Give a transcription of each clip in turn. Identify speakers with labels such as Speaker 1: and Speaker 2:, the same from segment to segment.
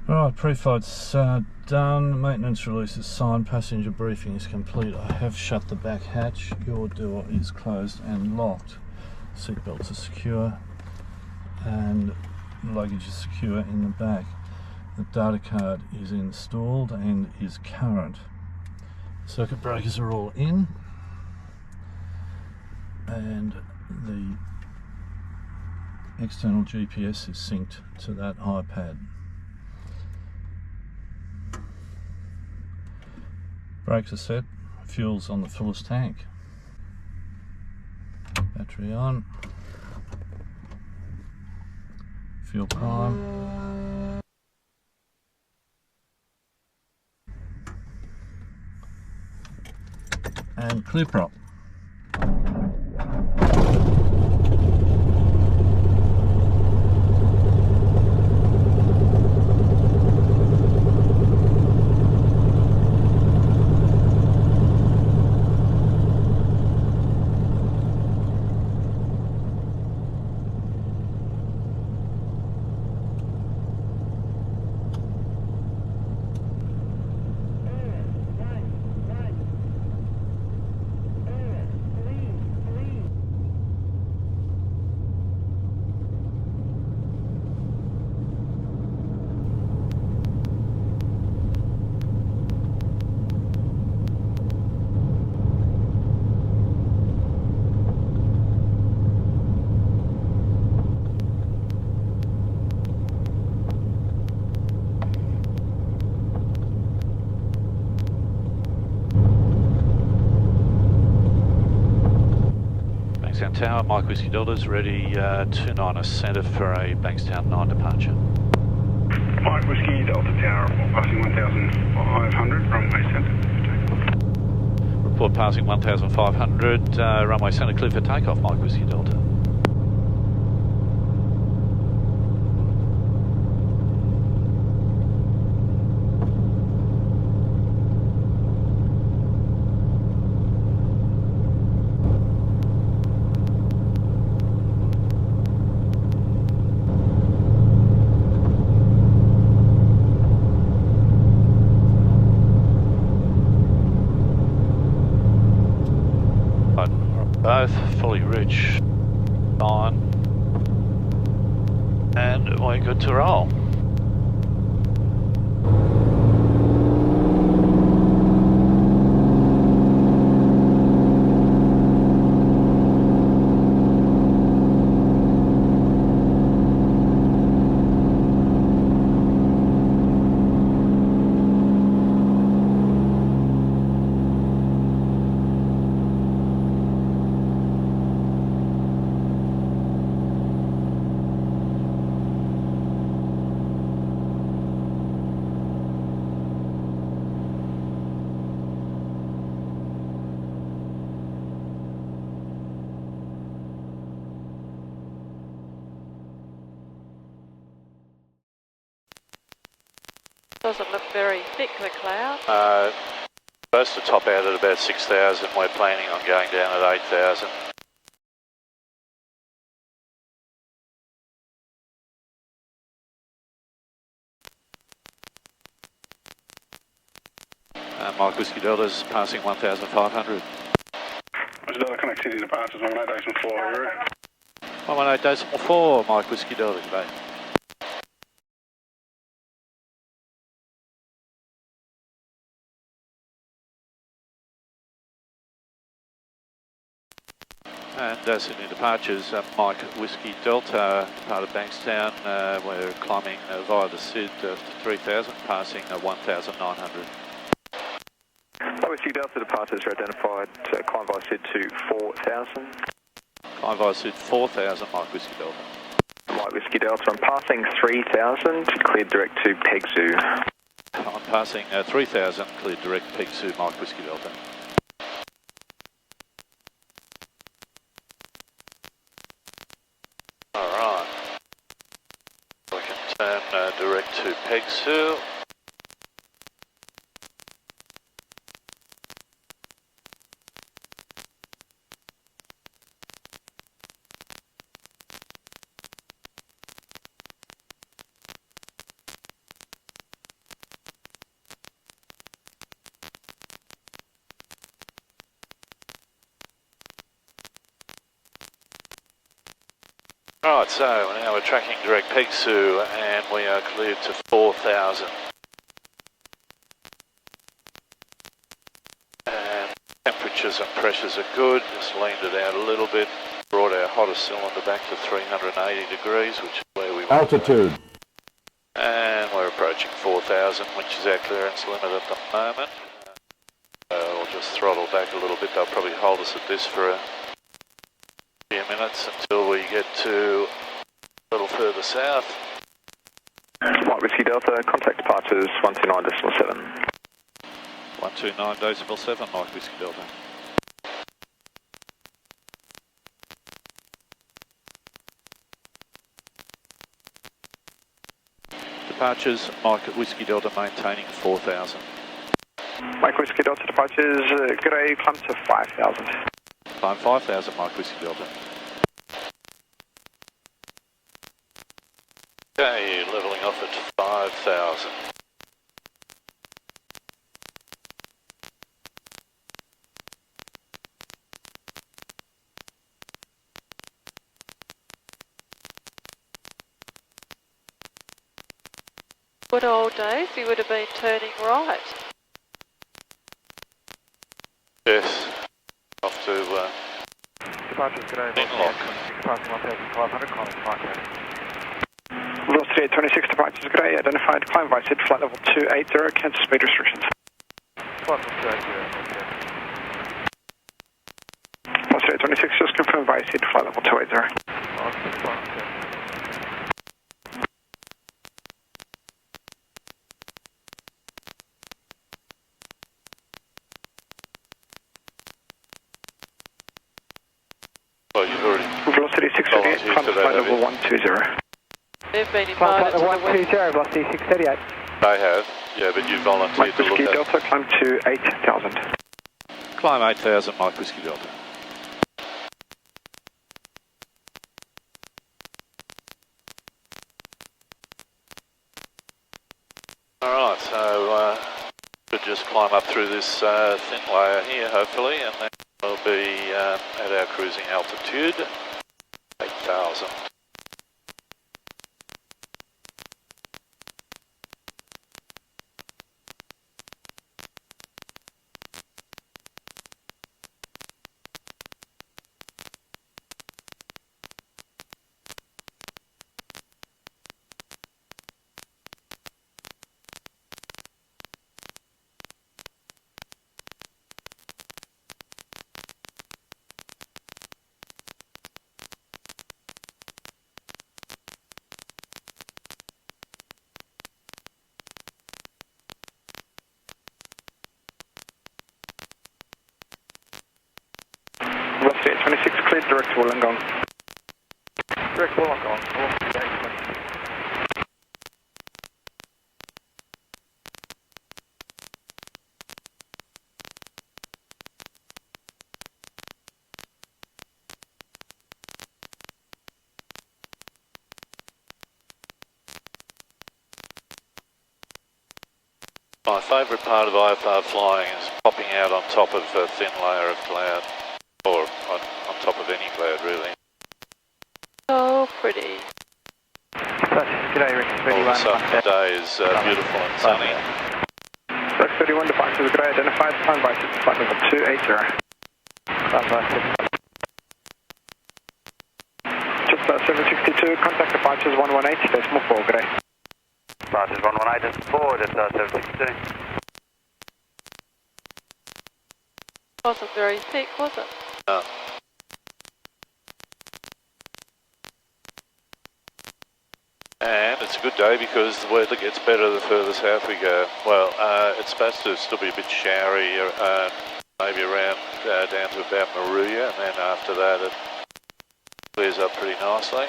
Speaker 1: Alright, pre-flight's done, maintenance release is signed, passenger briefing is complete. I have shut the back hatch, your door is closed and locked. Seatbelts are secure and luggage is secure in the back. The data card is installed and is current. Circuit breakers are all in and the external GPS is synced to that iPad. Brakes are set, fuel's on the fullest tank. Battery on. Fuel prime. And clear prop.
Speaker 2: Bankstown Tower, Mike Whiskey Delta's ready, 29 centre for a Bankstown 9 departure.
Speaker 3: Mike Whiskey Delta Tower, passing 1,500, runway centre.
Speaker 2: Report passing 1,500, runway centre clear for takeoff, Mike Whiskey Delta. Both fully rich, on, and we're good to roll.
Speaker 4: Doesn't look very thick, the cloud.
Speaker 2: Supposed to top out at about 6,000. We're planning on going down at 8,000. Mike Whiskey Delta's passing 1,500.
Speaker 3: There's another connectivity departures on 18.4.
Speaker 2: 118.4, Mike Whiskey Delta, today. And Sydney departures, Mike Whiskey Delta, departed Bankstown. We're climbing via the SID to 3,000, passing 1,900.
Speaker 5: Whiskey Delta departures are identified, climb via SID to 4,000.
Speaker 2: Climb via SID 4,000, Mike Whiskey Delta.
Speaker 5: Mike Whiskey Delta, I'm passing 3,000, cleared direct to Peg Zoo.
Speaker 2: I'm passing 3,000, cleared direct Peg Zoo, Mike Whiskey Delta. Alright, we can turn direct to Peg Zoo. Alright, so now we're tracking direct Pegsu and we are cleared to 4,000. And temperatures and pressures are good, just leaned it out a little bit, brought our hottest cylinder back to 380 degrees, which is where we want.
Speaker 6: Altitude.
Speaker 2: And we're approaching 4,000, which is our clearance limit at the moment. We'll just throttle back a little bit. They'll probably hold us at this for a few minutes until we get to a little further south.
Speaker 5: Mike Whiskey Delta, contact departures 129.7.
Speaker 2: 129.7, Mike Whiskey Delta. Departures, Mike Whiskey Delta maintaining 4,000.
Speaker 5: Mike Whiskey Delta departures, grey, climb to 5,000.
Speaker 2: Climb 5,000, Mike Whiskey Delta. Okay, levelling off at 5,000.
Speaker 4: Good old days, you would have been turning right.
Speaker 2: Yes, off to
Speaker 5: Departures grey,
Speaker 2: Inlock.
Speaker 5: passing 1,500, climbing 5,000. Velocity 826, departures grey, identified, climb by SID, flight level 280, cancel speed restrictions. Flight level 280, Velocity 826, just confirm by SID, flight level 280.
Speaker 2: Well, you've already
Speaker 5: Velocity 638, climb to flight level 120.
Speaker 4: They've been invited to the west.
Speaker 5: 120, velocity 638.
Speaker 2: They have, yeah, but you volunteered
Speaker 5: Mike
Speaker 2: to look
Speaker 5: Whiskey
Speaker 2: at.
Speaker 5: Delta, climb to 8,000.
Speaker 2: Climb 8,000, Mike Whiskey Delta. Alright, so should just climb up through this thin layer here, hopefully, and then we'll be at our cruising altitude, 8,000.
Speaker 5: Velocity 826, cleared direct to Wollongong. Direct to Wollongong, velocity 826.
Speaker 2: My favourite part of IFR flying is popping out on top of a thin layer of cloud, or on top of any cloud really.
Speaker 4: So pretty.
Speaker 5: G'day, Rex
Speaker 2: All of a
Speaker 5: 31.
Speaker 2: sudden the day is beautiful and sunny.
Speaker 5: Rex 31, departures grey, identified, climb by SID, flight level 280. Climb by SID. Just 762, contact departures 118.4 grey. Departures 118.4, just 762.
Speaker 4: Wasn't very thick, was it?
Speaker 2: No. And it's a good day because the weather gets better the further south we go. Well, it's supposed to still be a bit showery, maybe around down to about Maruya, and then after that it clears up pretty nicely.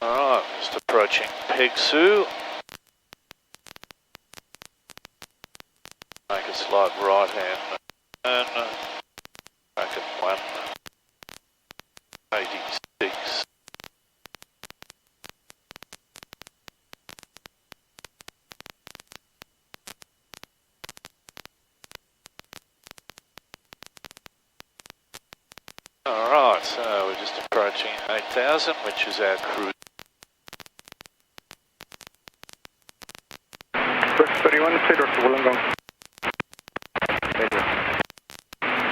Speaker 2: Alright, just approaching Pegsu. Make a slight right hand turn. Back at 186. Alright, so we're just approaching 8,000, which is our cruise.
Speaker 5: Brooks 31, clear direct to Wollongong.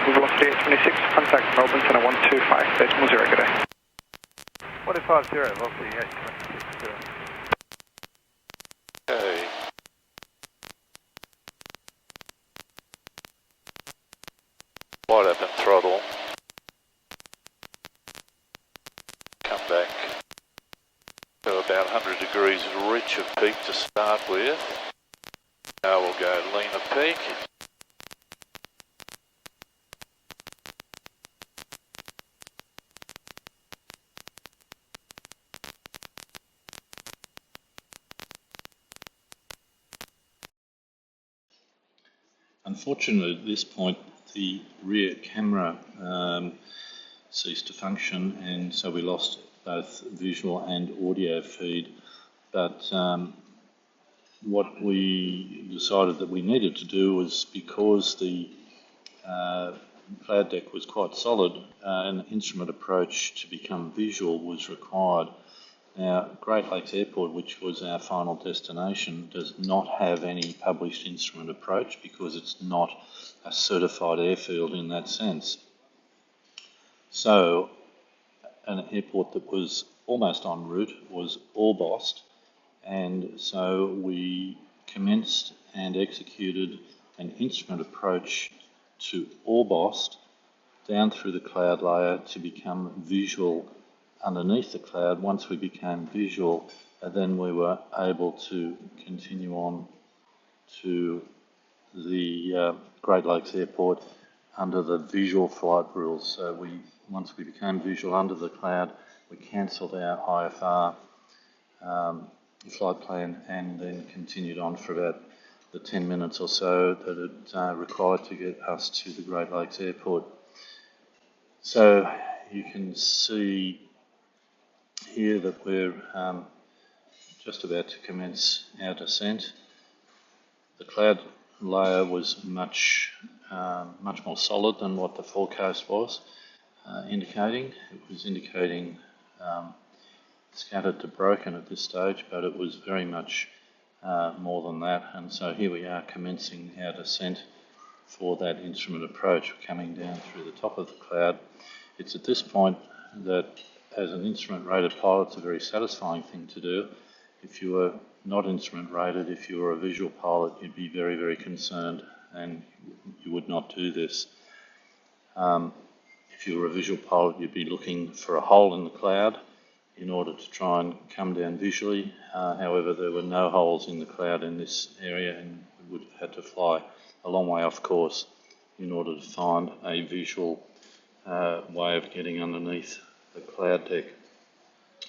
Speaker 5: Velocity 826, contact Melbourne Centre 125.0, good day.
Speaker 6: 150, velocity 826.
Speaker 2: Okay. Wide open throttle. Come back to about 100 degrees reach of peak to start with. Now we'll go lean of peak.
Speaker 1: Unfortunately, at this point, the rear camera ceased to function, and so we lost both visual and audio feed. But what we decided that we needed to do was, because the cloud deck was quite solid, an instrument approach to become visual was required. Now, Great Lakes Airport, which was our final destination, does not have any published instrument approach because it's not a certified airfield in that sense. So, an airport that was almost en route was Orbost, and so we commenced and executed an instrument approach to Orbost down through the cloud layer to become visual underneath the cloud. Once we became visual, then we were able to continue on to the Great Lakes Airport under the visual flight rules. So once we became visual under the cloud, we cancelled our IFR flight plan and then continued on for about the 10 minutes or so that it required to get us to the Great Lakes Airport. So you can see here that we're just about to commence our descent. The cloud layer was much more solid than what the forecast was indicating. It was indicating scattered to broken at this stage, but it was very much more than that. And so here we are commencing our descent for that instrument approach, coming down through the top of the cloud. It's at this point that, as an instrument rated pilot, it's a very satisfying thing to do. If you were not instrument rated, if you were a visual pilot, you'd be very, very concerned and you would not do this. If you were a visual pilot, you'd be looking for a hole in the cloud in order to try and come down visually. However, there were no holes in the cloud in this area, and we would have had to fly a long way off course in order to find a visual way of getting underneath the cloud deck.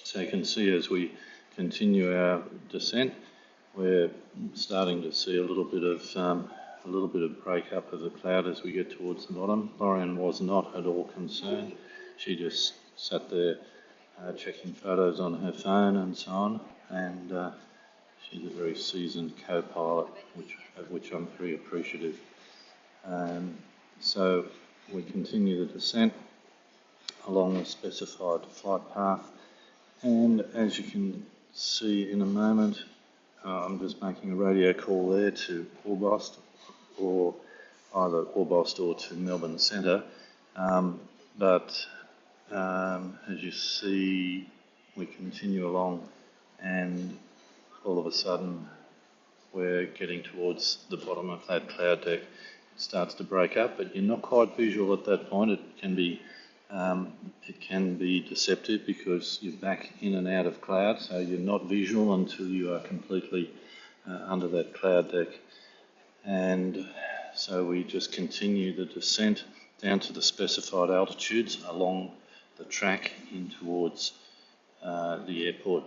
Speaker 1: So you can see as we continue our descent, we're starting to see a little bit of break up of the cloud as we get towards the bottom. Lauren was not at all concerned. She just sat there checking photos on her phone and so on, and she's a very seasoned co-pilot, of which I'm very appreciative. So we continue the descent along the specified flight path, and as you can see in a moment, I'm just making a radio call there to Orbost, or either Orbost or to Melbourne Centre, but as you see, we continue along, and all of a sudden we're getting towards the bottom of that cloud deck. It starts to break up, but you're not quite visual at that point. It can be deceptive because you're back in and out of cloud, so you're not visual until you are completely under that cloud deck. And so we just continue the descent down to the specified altitudes along the track in towards the airport,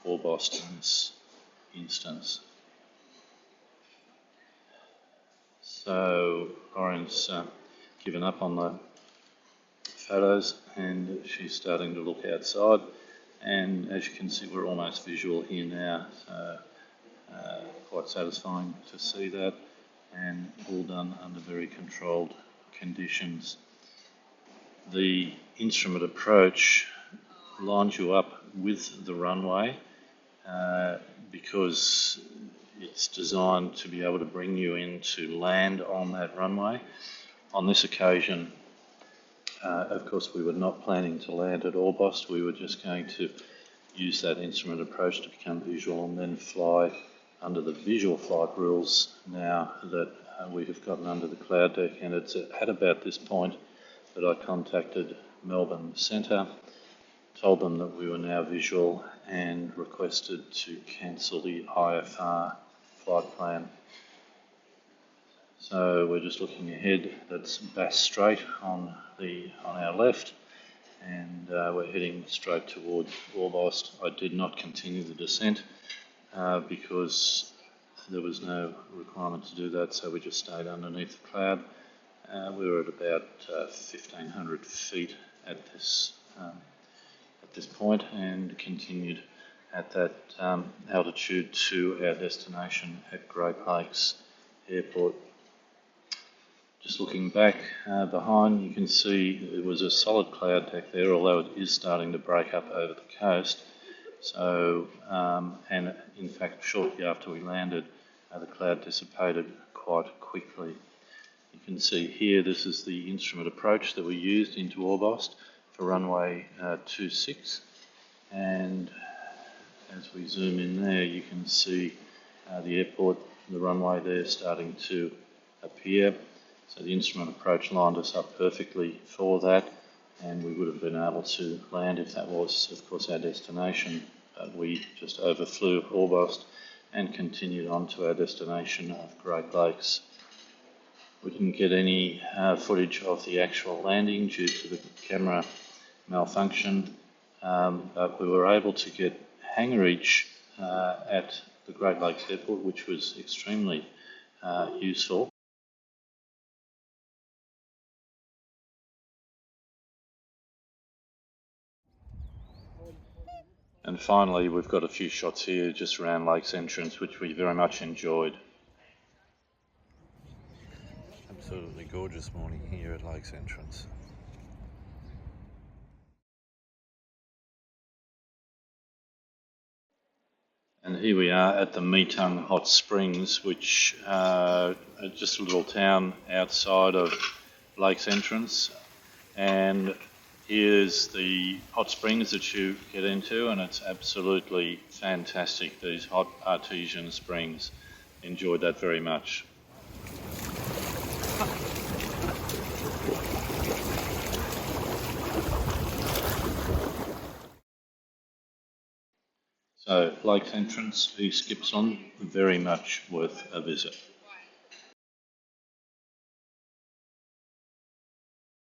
Speaker 1: Orbost in this instance. So Lauren's given up on the photos and she's starting to look outside, and as you can see, we're almost visual here now, so quite satisfying to see that, and all done under very controlled conditions. the instrument approach lines you up with the runway because it's designed to be able to bring you in to land on that runway. On this occasion, of course, we were not planning to land at Orbost. We were just going to use that instrument approach to become visual and then fly under the visual flight rules now that we have gotten under the cloud deck. And it's at about this point that I contacted Melbourne Centre, told them that we were now visual and requested to cancel the IFR flight plan. So we're just looking ahead. That's Bass Strait on our left, and we're heading straight towards Orbost. I did not continue the descent because there was no requirement to do that, so we just stayed underneath the cloud. We were at about 1,500 feet at this point, and continued at that altitude to our destination at Great Lakes Airport. Just looking back behind, you can see there was a solid cloud deck there, although it is starting to break up over the coast. So, and in fact, shortly after we landed, the cloud dissipated quite quickly. You can see here, this is the instrument approach that we used into Orbost for runway 26. And as we zoom in there, you can see the airport, the runway there starting to appear. So the instrument approach lined us up perfectly for that, and we would have been able to land if that was, of course, our destination. But we just overflew Orbost and continued on to our destination of Great Lakes. We didn't get any footage of the actual landing due to the camera malfunction, but we were able to get hangarage at the Great Lakes Airport, which was extremely useful. And finally, we've got a few shots here just around Lakes Entrance, which we very much enjoyed. Absolutely gorgeous morning here at Lakes Entrance. And here we are at the Metung Hot Springs, which are just a little town outside of Lakes Entrance. And here's the hot springs that you get into, and it's absolutely fantastic, these hot artesian springs. Enjoyed that very much. So, Lakes Entrance, East Gippsland, very much worth a visit.